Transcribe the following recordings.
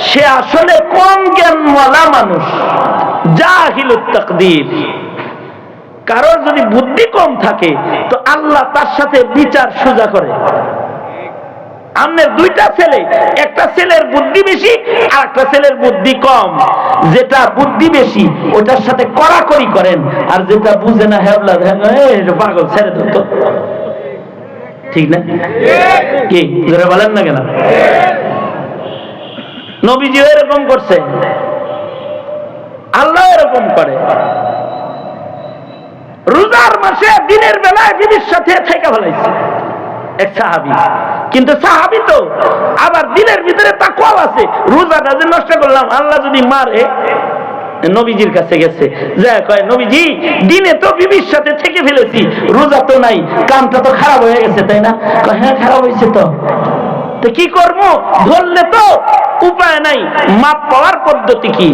সে আসলে কম জ্ঞানওয়ালা মানুষ, জাহিলুত তাকদীর। কারোর যদি বুদ্ধি কম থাকে তো আল্লাহ তার সাথে বিচার সোজা করে। আমাদের দুইটা ছেলে, একটা ছেলের বুদ্ধি বেশি আর একটা ছেলের বুদ্ধি কম। যেটা বুদ্ধি বেশি ওটার সাথে কড়াকড়ি করেন, আর যেটা বুঝে না হেবলা পাগল ছেড়ে দাও তো। ঠিক না? কি জোরে বলেন না কেন? নবীজিও এরকম করছে, আল্লাহ এরকম করে। রোজার মাসে দিনের বেলায় বিবির সাথে থেকে ফেলাইছে এক সাহাবী, কিন্তু সাহাবী তো আবার দিনের ভিতরে তাকওয়া আছে। রোজাটা যে নষ্ট করলাম, আল্লাহ যদি মারে। নবীজির কাছে গেছে, যা কয় নবীজি দিনে তো বিবির সাথে থেকে ফেলেছি, রোজা তো নাই, কামটা তো খারাপ হয়ে গেছে তাই না? হ্যাঁ খারাপ হয়েছে তো কি করবো? ধরলে তো উপায় নাই, মাপ পাওয়ার পদ্ধতি কি?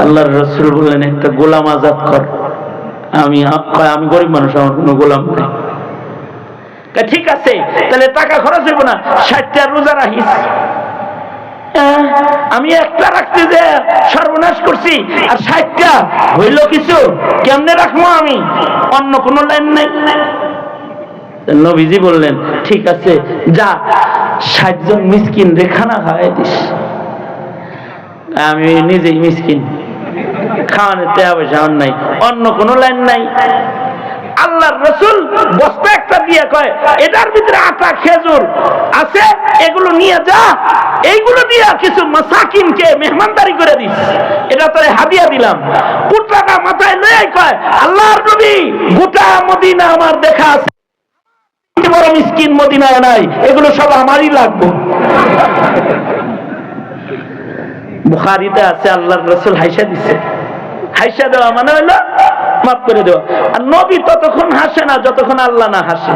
আল্লাহর রাসূল বললেন একটা গোলাম আজাদ কর। আমি গরিব মানুষ, আমার কোনো গোলাম নেই। ঠিক আছে, তাহলে টাকা খরচ হইব না, 60টা রোজা রাখিস। আমি একটা রাখতে যে সর্বনাশ করছি, আর 60টা হইল কিছু, কেমনে রাখবো আমি? অন্য কোনো লাইন নাই। নবীজি বললেন ঠিক আছে, যা 60 জন মিসকিন রে খানা খাওয়াই দিস। আমি নিজেই মিসকিন, খাওয়ানোর টাকা পয়সা নাই, অন্য কোনো লাইন নাই। আল্লাহর রাসূল বস্তা একটা দিয়ে কয়, এটার ভিতরে আটা খেজুর আছে, এগুলো নিয়ে যা, এইগুলো দিয়ে কিছু মাসাকিনকে মেহমানদারি করে দিস, এটা তোরে হাদিয়া দিলাম। পুটলাটা মাথায় লয়ে কয়, আল্লাহর নবী গোটা মদিনা আমার দেখা আছে, বড় মিসকিন মদিনায় নাই, এগুলো সব আমারই লাগবে। বুখারীতে আছে আল্লাহর রাসূল হাইসা দিছে। হাইসা দেওয়া মানে হলো মাফ করে দেওয়া। আর নবী ততক্ষণ হাসে না যতক্ষণ আল্লাহ না হাসে।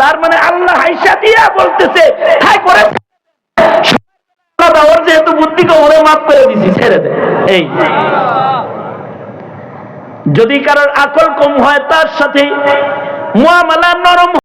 তার মানে আল্লাহ হাইসা দিয়া বলতেছে তাই করে, ওর যেহেতু বুদ্ধিকে ওরে মাফ করে দিছি, ছেড়ে দে। এই যদি কারোর আকল কম হয় তার সাথে মুআমালা নরম